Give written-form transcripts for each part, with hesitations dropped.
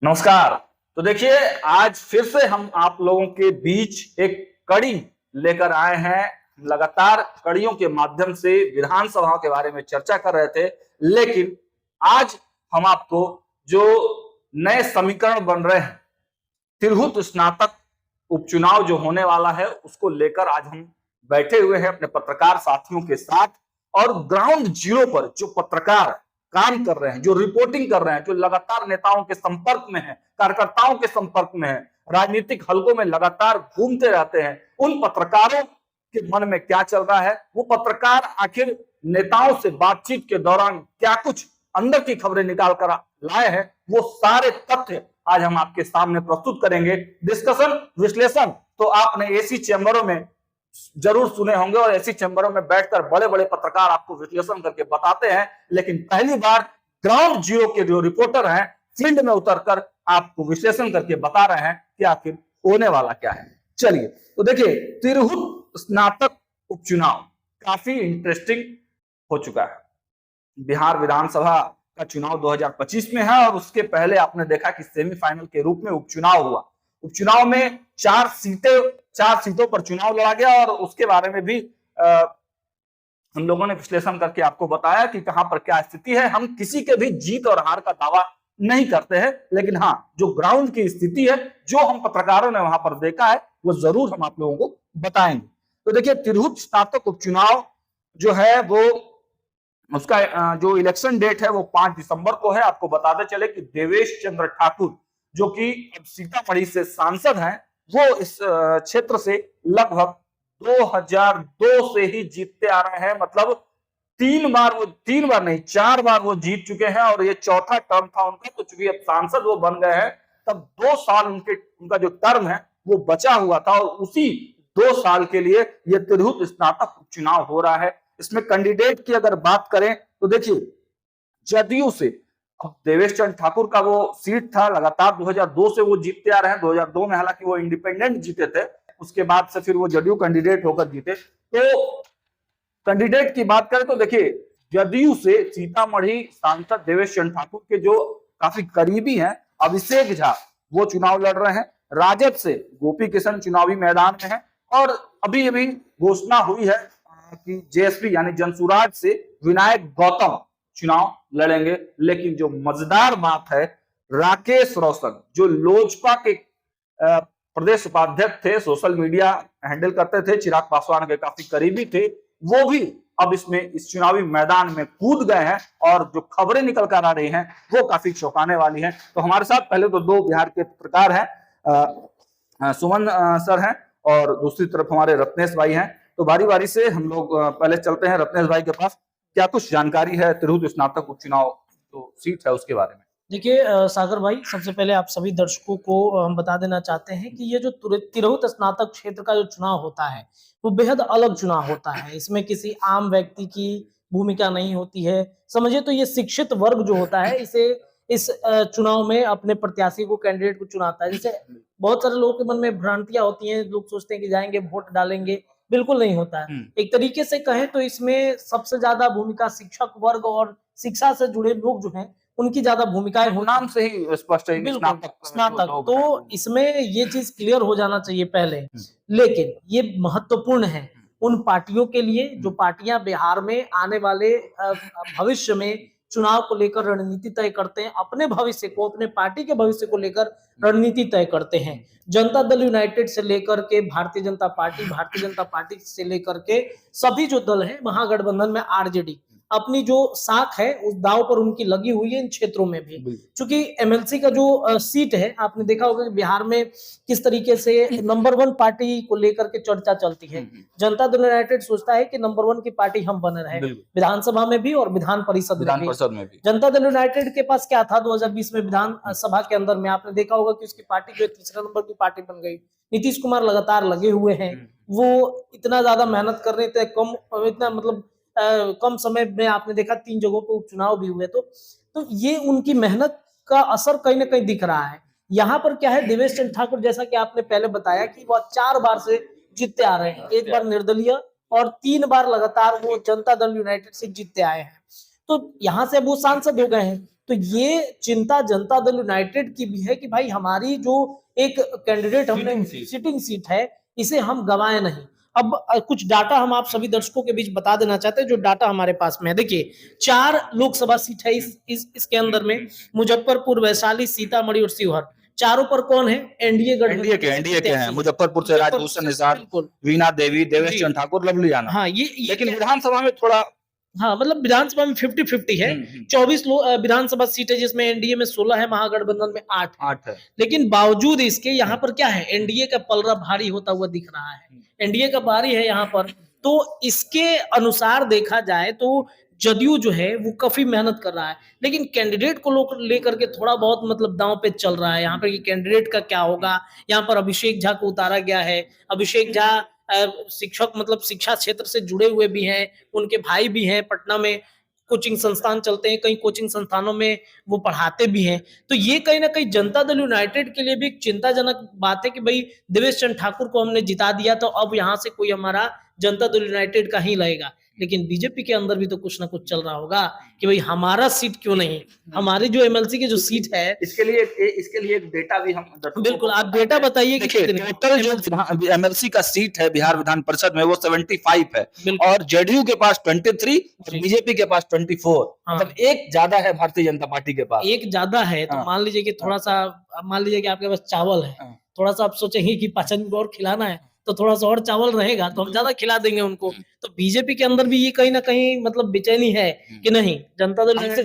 नमस्कार। तो देखिए, आज फिर से हम आप लोगों के बीच एक कड़ी लेकर आए हैं। लगातार कड़ियों के माध्यम से विधानसभा के बारे में चर्चा कर रहे थे, लेकिन आज हम आपको जो नए समीकरण बन रहे हैं, तिरहुत स्नातक उपचुनाव जो होने वाला है, उसको लेकर आज हम बैठे हुए हैं अपने पत्रकार साथियों के साथ। और ग्राउंड जीरो पर जो पत्रकार काम कर रहे हैं, जो रिपोर्टिंग कर रहे हैं, जो लगातार नेताओं के संपर्क में है, कार्यकर्ताओं के संपर्क में है, राजनीतिक हलकों में लगातार घूमते रहते हैं, उन पत्रकारों के मन में क्या चल रहा है, वो पत्रकार आखिर नेताओं से बातचीत के दौरान क्या कुछ अंदर की खबरें निकाल कर लाए हैं, वो सारे तथ्य आज हम आपके सामने प्रस्तुत करेंगे। डिस्कशन, विश्लेषण तो आपने एसी चैम्बरों में जरूर सुने होंगे और ऐसी चैम्बरों में बैठकर बड़े बड़े पत्रकार आपको विश्लेषण करके बताते हैं, लेकिन पहली बार ग्राउंड जीरो के जो रिपोर्टर हैं, फील्ड में उतरकर आपको विश्लेषण करके बता रहे हैं कि आखिर होने वाला क्या है। चलिए, तो देखिए, तिरहुत स्नातक उपचुनाव काफी इंटरेस्टिंग हो चुका है। बिहार विधानसभा का चुनाव 2025 में है और उसके पहले आपने देखा कि सेमीफाइनल के रूप में उपचुनाव हुआ। उपचुनाव में चार सीटों पर चुनाव लड़ा गया और उसके बारे में भी हम लोगों ने विश्लेषण करके आपको बताया कि कहां पर क्या स्थिति है। हम किसी के भी जीत और हार का दावा नहीं करते हैं, लेकिन हाँ, जो ग्राउंड की स्थिति है, जो हम पत्रकारों ने वहां पर देखा है, वो जरूर हम आप लोगों को बताएंगे। तो देखिए, तिरहुत स्नातक उपचुनाव जो है वो उसका जो इलेक्शन डेट है वो 5 दिसंबर को है। आपको बताते चले कि देवेश चंद्र ठाकुर, जो कि अब सीतामढ़ी से सांसद हैं, वो इस क्षेत्र से लगभग 2002 से ही जीतते आ रहे हैं। मतलब 3 बार नहीं, 4 बार वो जीत चुके हैं और ये चौथा टर्म था उनका। तो चूंकि अब सांसद वो बन गए हैं, तब 2 साल उनका जो टर्म है वो बचा हुआ था और उसी 2 साल के लिए ये तिरहुत स्नातक उपचुनाव हो रहा है। इसमें कैंडिडेट की अगर बात करें तो देखिए, जदयू से अब देवेश चंद्र ठाकुर का वो सीट था, लगातार 2002 से वो जीतते आ रहे हैं। 2002 में हालांकि वो इंडिपेंडेंट जीते थे, उसके बाद से फिर वो जदयू कैंडिडेट होकर जीते। तो कैंडिडेट की बात करें तो देखिए, जदयू से सीतामढ़ी सांसद देवेश चंद्र ठाकुर के जो काफी करीबी हैं, अभिषेक झा, वो चुनाव लड़ रहे हैं। राजद से गोपी किशन चुनावी मैदान में है और अभी अभी घोषणा हुई है कि जेएसपी यानी जनसुराज से विनायक गौतम चुनाव लड़ेंगे। लेकिन जो मजेदार बात है, राकेश रोशन जो लोजपा के प्रदेश उपाध्यक्ष थे, सोशल मीडिया हैंडल करते थे, चिराग पासवान के काफी करीबी थे, वो भी अब इस चुनावी मैदान में कूद गए हैं और जो खबरें निकल कर आ रही हैं वो काफी चौंकाने वाली हैं। तो हमारे साथ पहले तो 2 बिहार के पत्रकार हैं, सुमन सर हैं और दूसरी तरफ हमारे रत्नेश भाई हैं। तो बारी बारी से हम लोग पहले चलते हैं रत्नेश भाई के पास। क्या कुछ जानकारी है तिरहुत स्नातक उपचुनाव जो सीट है उसके बारे में? देखिए सागर भाई, सबसे पहले आप सभी दर्शकों को हम बता देना चाहते हैं कि ये जो तिरहुत स्नातक क्षेत्र का जो चुनाव होता है वो बेहद अलग चुनाव होता है। इसमें किसी आम व्यक्ति की भूमिका नहीं होती है। समझिए तो ये शिक्षित वर्ग जो होता है इसे इस चुनाव में अपने प्रत्याशी को, कैंडिडेट को चुनाता है। जैसे बहुत सारे लोगों के मन में भ्रांतियां होती हैं, लोग सोचते हैं कि जाएंगे वोट डालेंगे, बिल्कुल नहीं होता है। एक तरीके से कहें तो इसमें सबसे ज्यादा भूमिका शिक्षक वर्ग और शिक्षा से जुड़े लोग जो हैं उनकी ज्यादा भूमिकाएं हो। नाम से ही स्पष्ट है, स्नातक तो इसमें ये चीज क्लियर हो जाना चाहिए पहले। लेकिन ये महत्वपूर्ण है उन पार्टियों के लिए जो पार्टियां बिहार में आने वाले भविष्य में चुनाव को लेकर रणनीति तय करते हैं, अपने भविष्य को, अपने पार्टी के भविष्य को लेकर रणनीति तय करते हैं। जनता दल यूनाइटेड से लेकर के भारतीय जनता पार्टी से लेकर के सभी जो दल हैं, महागठबंधन में आरजेडी अपनी जो साख है उस दाव पर उनकी लगी हुई है इन क्षेत्रों में भी। क्योंकि एमएलसी का जो सीट है, आपने देखा होगा कि बिहार में किस तरीके से नंबर 1 पार्टी को लेकर के चर्चा चलती है। जनता दल यूनाइटेड सोचता है कि नंबर 1 की पार्टी हम बन रहे हैं, विधानसभा में भी और विधान परिषद में भी। जनता दल यूनाइटेड के पास क्या था 2020 में विधानसभा के अंदर में, आपने देखा होगा कि उसकी पार्टी जो 3रा नंबर की पार्टी बन गई। नीतीश कुमार लगातार लगे हुए हैं, वो इतना ज्यादा मेहनत कर रहे थे, कम समय में आपने देखा 3 जगहों पे उपचुनाव भी हुए। तो ये उनकी मेहनत का असर कहीं ना कहीं दिख रहा है। यहाँ पर क्या है, देवेश चंद्र ठाकुर जैसा कि आपने पहले बताया कि वह 4 बार से जीतते आ रहे हैं, 1 बार निर्दलीय और 3 बार लगातार वो जनता दल यूनाइटेड से जीतते आए हैं। तो यहाँ से वो सांसद हो गए हैं। तो ये चिंता जनता दल यूनाइटेड की भी है कि भाई हमारी जो एक कैंडिडेट हमने सिटिंग सीट है इसे हम गंवाए नहीं। अब कुछ डाटा हम आप सभी दर्शकों के बीच बता देना चाहते हैं जो डाटा हमारे पास में है। देखिए 4 लोकसभा सीट है इसके अंदर में, मुजफ्फरपुर, वैशाली, सीतामढ़ी और शिवहर। चारों पर कौन है? एनडीए के हैं। मुजफ्फरपुर से राजभूषण निषाद, वीणा देवी, देवेश चंद्र ठाकुर, लवली आनंद। हाँ, ये लेकिन विधानसभा में थोड़ा, हाँ मतलब विधानसभा में 50-50 है। 24 विधानसभा सीट है जिसमें एनडीए में 16 है, महागठबंधन में 8 है। लेकिन बावजूद इसके यहाँ पर क्या है, एनडीए का पलड़ा भारी होता हुआ दिख रहा है। एनडीए का भारी है यहाँ पर। तो इसके अनुसार देखा जाए तो जदयू जो है वो काफी मेहनत कर रहा है, लेकिन कैंडिडेट को लेकर के थोड़ा बहुत मतलब दांव पे चल रहा है यहाँ पर कि कैंडिडेट का क्या होगा। यहाँ पर अभिषेक झा को उतारा गया है। अभिषेक झा शिक्षक मतलब शिक्षा क्षेत्र से जुड़े हुए भी हैं, उनके भाई भी हैं, पटना में कोचिंग संस्थान चलते हैं, कई कोचिंग संस्थानों में वो पढ़ाते भी हैं। तो ये कहीं ना कहीं जनता दल यूनाइटेड के लिए भी एक चिंताजनक बात है कि भाई देवेश चंद्र ठाकुर को हमने जिता दिया तो अब यहाँ से कोई हमारा जनता दल यूनाइटेड का ही लगेगा। लेकिन बीजेपी के अंदर भी तो कुछ ना कुछ चल रहा होगा कि भाई हमारा सीट क्यों नहीं, हमारी जो एमएलसी की जो सीट है इसके लिए एक डेटा भी हम, बिल्कुल आप डेटा बताइए कि टोटल जो एमएलसी का सीट है बिहार विधान परिषद में वो 75 है और जेडीयू के पास 23 और बीजेपी के पास 24। मतलब एक ज्यादा है भारतीय जनता पार्टी के पास, एक ज्यादा है। तो मान लीजिए कि थोड़ा सा, मान लीजिए कि आपके पास चावल है, थोड़ा सा आप सोचेंगे कि 5 को और खिलाना है तो थोड़ा सा और चावल रहेगा तो हम ज्यादा खिला देंगे उनको। तो बीजेपी के अंदर भी ये कहीं ना कहीं मतलब बेचैनी है कि नहीं जनता दल हमसे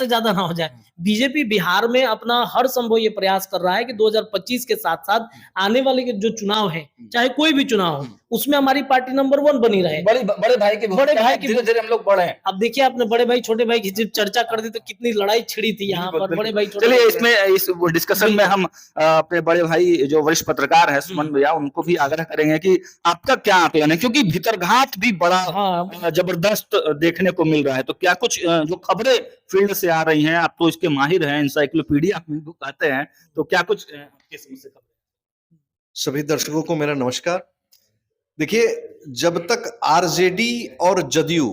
ज्यादा ना हो जाए। बीजेपी बिहार में अपना हर संभव ये प्रयास कर रहा है कि 2025 के साथ साथ आने वाले जो चुनाव है, चाहे कोई भी चुनाव हो, उसमें हमारी पार्टी नंबर 1 बनी रहे। बड़े भाई के धीरे-धीरे हम लोग बढ़े हैं। अब देखिए आपने बड़े भाई छोटे भाई की जब चर्चा कर दी तो कितनी लड़ाई छिड़ी थी यहाँ पर बड़े भाई छोटे। चलिए इसमें इस डिस्कशन में हम अपने बड़े भाई जो वरिष्ठ पत्रकार है सुमन भैया, उनको भी आग्रह करेंगे कि आपका क्या आकलन है, क्योंकि भीतरघात भी बड़ा जबरदस्त देखने को मिल रहा है। तो क्या कुछ जो खबरें फील्ड से आ रही हैं, आप तो इसके माहिर हैं, इंसाइक्लोपीडिया आप इनको कहते हैं, तो क्या कुछ आपके समझ से? सभी दर्शकों को मेरा नमस्कार। देखिए जब तक आरजेडी और जदयू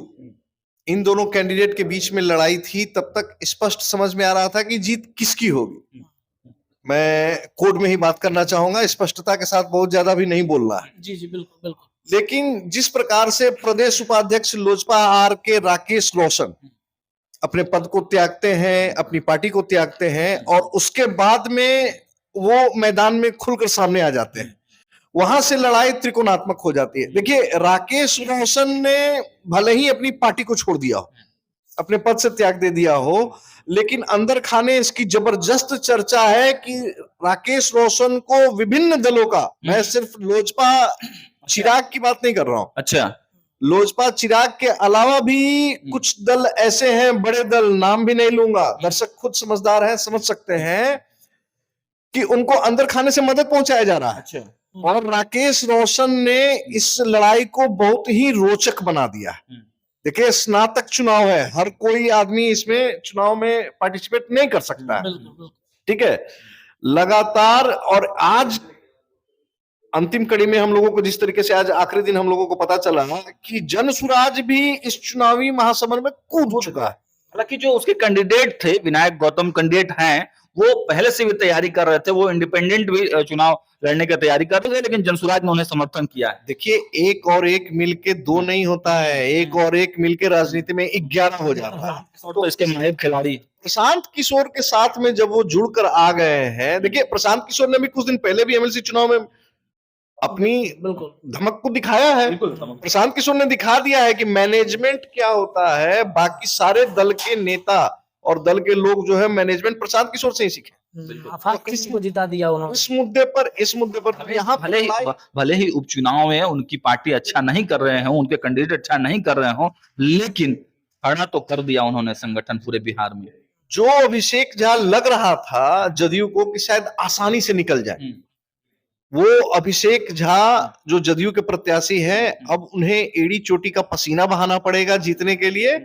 इन दोनों कैंडिडेट के बीच में लड़ाई थी तब तक स्पष्ट समझ में आ रहा था कि जीत किसकी होगी। मैं कोड में ही बात करना चाहूंगा, स्पष्टता के साथ बहुत ज्यादा भी नहीं बोलना है। जी बिल्कुल बिल्कुल। लेकिन जिस प्रकार से प्रदेश उपाध्यक्ष लोजपा आर के राकेश रोशन अपने पद को त्यागते हैं, अपनी पार्टी को त्यागते हैं और उसके बाद में वो मैदान में खुलकर सामने आ जाते हैं, वहां से लड़ाई त्रिकोणात्मक हो जाती है। देखिए राकेश रोशन ने भले ही अपनी पार्टी को छोड़ दिया हो, अपने पद से त्याग दे दिया हो, लेकिन अंदर खाने इसकी जबरदस्त चर्चा है कि राकेश रोशन को विभिन्न दलों का, मैं सिर्फ लोजपा चिराग की बात नहीं कर रहा हूं, अच्छा लोजपा चिराग के अलावा भी कुछ दल ऐसे हैं, बड़े दल, नाम भी नहीं लूंगा, दर्शक खुद समझदार हैं, समझ सकते हैं कि उनको अंदर खाने से मदद पहुंचाया जा रहा है। अच्छा। और राकेश रोशन ने इस लड़ाई को बहुत ही रोचक बना दिया। देखिए स्नातक चुनाव है, हर कोई आदमी इसमें चुनाव में पार्टिसिपेट नहीं कर सकता है, ठीक है। लगातार और आज अंतिम कड़ी में हम लोगों को जिस तरीके से आज आखिरी दिन हम लोगों को पता चला कि जनसुराज भी इस चुनावी महासमर में कूद चुका है। हालांकि जो उसके कैंडिडेट थे, विनायक गौतम कैंडिडेट हैं, वो पहले से भी तैयारी कर रहे थे, वो इंडिपेंडेंट भी चुनाव लड़ने की तैयारी कर रहे थे, लेकिन जनसुराज ने उन्हें समर्थन किया है। देखिए एक और एक मिलके 2 नहीं होता है, एक और एक मिलके राजनीति में 11 हो जाता है। तो इसके माहिर खिलाड़ी प्रशांत किशोर के साथ में जब वो जुड़कर आ गए हैं, देखिए प्रशांत किशोर ने भी कुछ दिन पहले भी एमएलसी चुनाव में अपनी धमक को दिखाया है। प्रशांत किशोर ने दिखा दिया है कि मैनेजमेंट क्या होता है, बाकी सारे दल के नेता और दल के लोग जो है मैनेजमेंट प्रशांत किशोर से ही सीखे। किसको जिता दिया उन्होंने इस मुद्दे पर यहाँ भले ही उपचुनाव में उनकी पार्टी अच्छा नहीं कर रहे हो, उनके कैंडिडेट अच्छा नहीं कर रहे हो, लेकिन खड़ा तो कर दिया उन्होंने संगठन पूरे बिहार में। जो अभिषेक झा लग रहा था जदयू को कि शायद आसानी से निकल जाए, वो अभिषेक झा जो जदयू के प्रत्याशी हैं, अब उन्हें एड़ी चोटी का पसीना बहाना पड़ेगा जीतने के लिए।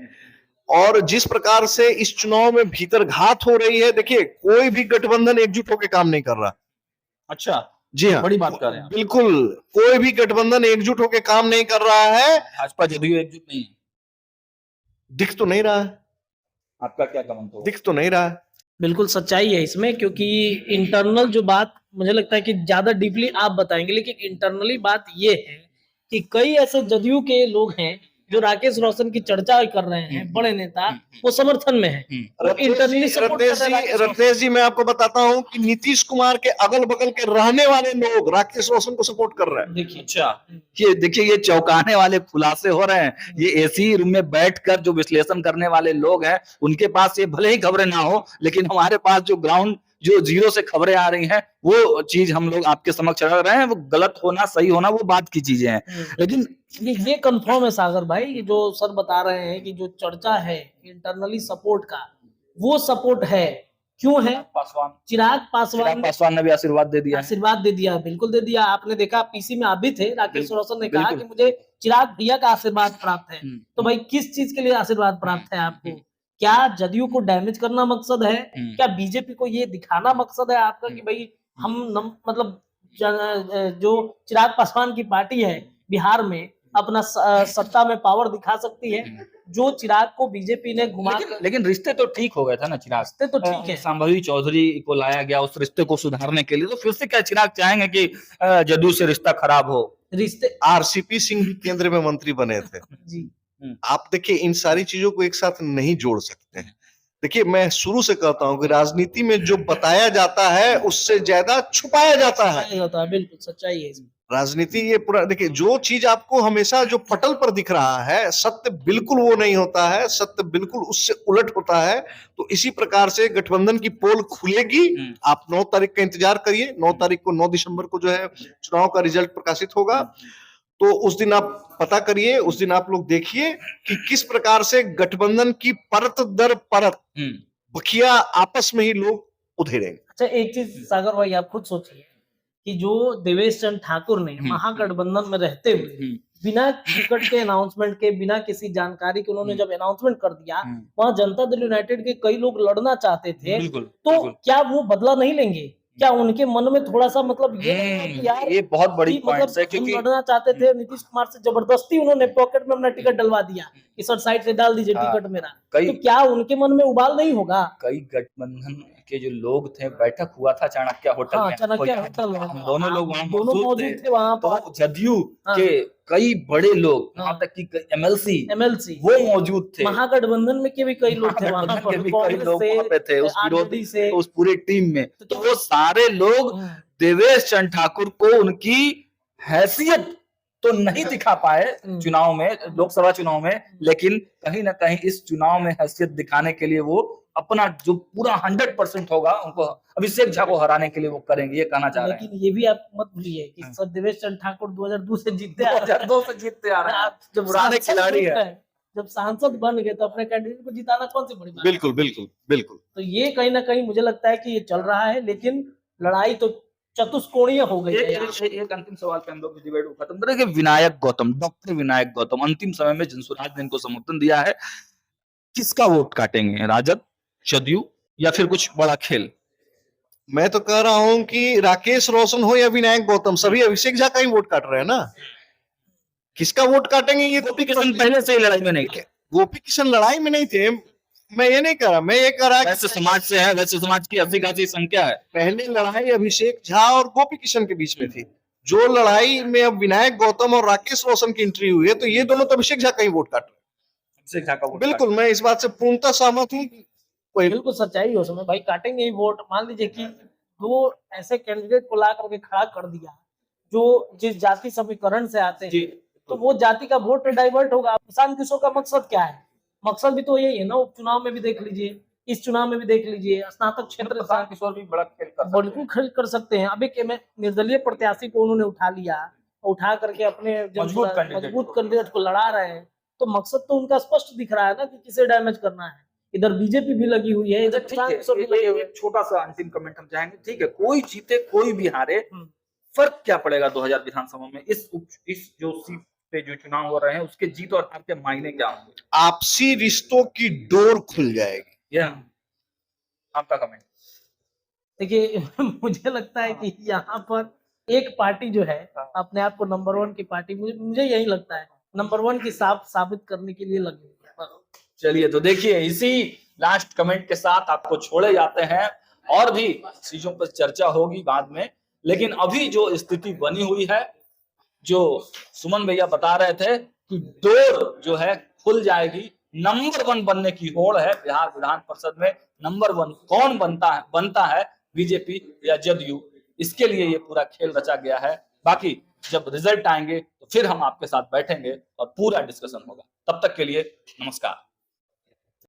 और जिस प्रकार से इस चुनाव में भीतर घात हो रही है, देखिए कोई भी गठबंधन एकजुट होकर काम नहीं कर रहा। अच्छा, जी हाँ, बड़ी बात कर रहे हैं। बिल्कुल कोई भी गठबंधन एकजुट होकर काम नहीं कर रहा है। भाजपा जदयू एकजुट नहीं है, दिख तो नहीं रहा है। आपका क्या कमेंट होगा? दिख तो नहीं रहा है। बिल्कुल सच्चाई है इसमें, क्योंकि इंटरनल जो बात मुझे लगता है कि ज्यादा डीपली आप बताएंगे, लेकिन इंटरनली बात ये है कि कई ऐसे जदयू के लोग हैं जो राकेश रोशन की चर्चा कर रहे हैं, बड़े नेता, वो समर्थन में है, वो इंटरनली सपोर्ट कर रहे हैं। रत्नेश जी, मैं आपको बताता हूँ कि नीतीश कुमार के अगल बगल के रहने वाले लोग राकेश रोशन को सपोर्ट कर रहे हैं। देखिए, अच्छा, ये देखिए, ये चौंकाने वाले खुलासे हो रहे हैं। ये एसी रूम में बैठकर जो विश्लेषण करने वाले लोग हैं, उनके पास ये भले ही खबरें ना हो, लेकिन हमारे पास जो ग्राउंड, जो जीरो से खबरें आ रही हैं, वो चीज हम लोग आपके समक्ष रख रहे हैं। वो गलत होना सही होना वो बात की चीजें हैं, लेकिन ये कंफर्म है सागर भाई, ये जो सर बता रहे हैं कि जो चर्चा है इंटरनली सपोर्ट का, वो सपोर्ट है। क्यों है? चिराग पासवान ने भी आशीर्वाद दे दिया है। आशीर्वाद दे दिया, बिल्कुल दे दिया। आपने देखा पीसी में आप भी थे, राकेश रोशन ने कहा कि मुझे चिराग भैया का आशीर्वाद प्राप्त है। तो भाई किस चीज के लिए आशीर्वाद प्राप्त है आपको? क्या जदयू को डैमेज करना मकसद है? क्या बीजेपी को ये दिखाना मकसद है आपका कि भाई हम मतलब जो चिराग पासवान की पार्टी है बिहार में अपना सत्ता में पावर दिखा सकती है, जो चिराग को बीजेपी ने घुमा। लेकिन रिश्ते तो ठीक हो गए थे ना चिराग, रिश्ते तो ठीक है। संभवी चौधरी को लाया गया उस रिश्ते को सुधारने के लिए, तो फिर से क्या चिराग चाहेंगे कि जदयू से रिश्ता खराब हो? रिश्ते, आरसीपी सिंह भी केंद्र में मंत्री बने थे जी। आप देखिए, इन सारी चीजों को एक साथ नहीं जोड़ सकते हैं। देखिए, मैं शुरू से कहता हूं कि राजनीति में जो बताया जाता है उससे ज्यादा छुपाया जाता है। बिल्कुल सच्चाई है इसमें। राजनीति ये पूरा, देखिए, जो चीज आपको हमेशा जो पटल पर दिख रहा है, सत्य बिल्कुल वो नहीं होता है, सत्य बिल्कुल उससे उलट होता है। तो इसी प्रकार से गठबंधन की पोल खुलेगी। आप 9 तारीख का इंतजार करिए। 9 तारीख को, 9 दिसंबर को जो है चुनाव का रिजल्ट प्रकाशित होगा, तो उस दिन आप पता करिए, उस दिन आप लोग देखिए कि किस प्रकार से गठबंधन की परत दर परत बखिया आपस में ही लोग उधेड़ेंगे। अच्छा, एक चीज सागर भाई आप खुद सोचिए कि जो देवेश चंद्र ठाकुर ने महागठबंधन में रहते हुए बिना टिकट के अनाउंसमेंट के, बिना किसी जानकारी के उन्होंने जब अनाउंसमेंट कर दिया, वहां जनता दल यूनाइटेड के कई लोग लड़ना चाहते थे, तो क्या वो बदला नहीं लेंगे? क्या उनके मन में थोड़ा सा मतलब ये कि यार ये बहुत बड़ी पॉइंट है, क्योंकि हम लड़ना चाहते थे, नीतीश कुमार से जबरदस्ती उन्होंने पॉकेट में अपना टिकट डलवा दिया कि सर साइड से डाल दीजिए टिकट मेरा, तो क्या उनके मन में उबाल नहीं होगा? कई गठबंधन के जो लोग थे, बैठक हुआ था चाणक्य होटल में, चाणक्य होटल, हम दोनों लोग वहां मौजूद थे वहां पर। तो जदयू के कई बड़े लोग, यहाँ तक कि एमएलसी वो मौजूद थे, महागठबंधन में के भी कई लोग थे वहां पर, कई लोग वहां पे थे उस विरोधी से, उस पूरी टीम में। तो वो सारे लोग देवेश चंद्र ठाकुर को उनकी हैसियत तो नहीं दिखा पाए चुनाव में, लोकसभा चुनाव में, लेकिन कहीं ना कहीं इस चुनाव में हैसियत दिखाने के लिए वो अपना जो पूरा 100% होगा, उनको अभिषेक झा को हराने के लिए वो करेंगे, ये कहना चाह रहे हैं। लेकिन ये भी आप मत भूलिए कि सर देवेश चंद्र ठाकुर 2002 से जीतते आ रहे हैं। जब पुराने खिलाड़ी है, जब सांसद बन गए तो अपने कैंडिडेट को जिताना कौन सी बड़ी बात? बिल्कुल बिल्कुल बिल्कुल। तो ये कहीं ना कहीं मुझे लगता है कि ये चल रहा है, लेकिन लड़ाई तो चतुष्कोणीय हो गई है। एक अंतिम सवाल पे हम लोग डिबेट को खत्म करेंगे। विनायक गौतम, डॉक्टर विनायक गौतम अंतिम समय में जनसुराज ने इनको समर्थन दिया है, किसका वोट काटेंगे? राजद, जदयू या फिर कुछ बड़ा खेल? मैं तो कह रहा हूं कि राकेश रोशन हो या विनायक गौतम, सभी अभिषेक झा का ही वोट काट रहे हैं ना। किसका वोट काटेंगे? ये गोपी किशन पहले से ही लड़ाई में नहीं थे। गोपी किशन लड़ाई में नहीं थे, मैं ये नहीं कह रहा, मैं ये कह रहा वैसे समाज से है, वैसे समाज की अच्छी खासी संख्या है। पहले लड़ाई अभिषेक झा और गोपी किशन के बीच में थी, जो लड़ाई में अब विनायक गौतम और राकेश रोशन की एंट्री हुई है, तो ये दोनों तो अभिषेक झा का ही वोट काट रहे हैं। अभिषेक झा का वोट, बिल्कुल, मैं इस बात से पूर्णतः सहमत हूँ। बिल्कुल सच्चाई हो समय भाई, काटेंगे ही वोट। मान लीजिए कि दो ऐसे कैंडिडेट को ला करके खड़ा कर दिया जो जिस जाति समीकरण से आते हैं, तो वो जाति का वोट डाइवर्ट होगा। प्रशांत किशोर का मकसद क्या है? मकसद भी तो यही है ना, उपचुनाव में भी देख लीजिए, इस चुनाव में भी देख लीजिए, स्नातक क्षेत्र प्रशांत किशोर भी बड़ा खेल बिल्कुल खेल कर सकते हैं। अभी के में निर्दलीय प्रत्याशी को उन्होंने उठा लिया, उठा करके अपने मजबूत कैंडिडेट को लड़ा रहे हैं, तो मकसद तो उनका स्पष्ट दिख रहा है ना कि किसे डैमेज करना है। इधर बीजेपी भी लगी हुई है, इधर प्रशांत किशोर भी लगे हुए। छोटा सा अंतिम कमेंट हम चाहेंगे, ठीक है, कोई जीते कोई भी हारे, फर्क क्या पड़ेगा 2000 विधानसभा में? इस जो सीट पे जो चुनाव हो रहे हैं उसके जीत और हार के मायने क्या होंगे? आपसी रिश्तों की डोर खुल जाएगी। आपका कमेंट? देखिए मुझे लगता है कि यहाँ पर एक पार्टी जो है अपने आप को नंबर 1 की पार्टी, मुझे यही लगता है नंबर 1 की साबित करने के लिए लगी है। चलिए, तो देखिए, इसी लास्ट कमेंट के साथ आपको छोड़े जाते हैं। और भी चीजों पर चर्चा होगी बाद में, लेकिन अभी जो स्थिति बनी हुई है, जो सुमन भैया बता रहे थे कि डोर जो है खुल जाएगी, नंबर 1 बनने की होड़ है बिहार विधान परिषद में। नंबर 1 कौन बनता है बीजेपी या जदयू, इसके लिए ये पूरा खेल रचा गया है। बाकी जब रिजल्ट आएंगे तो फिर हम आपके साथ बैठेंगे और पूरा डिस्कशन होगा। तब तक के लिए नमस्कार।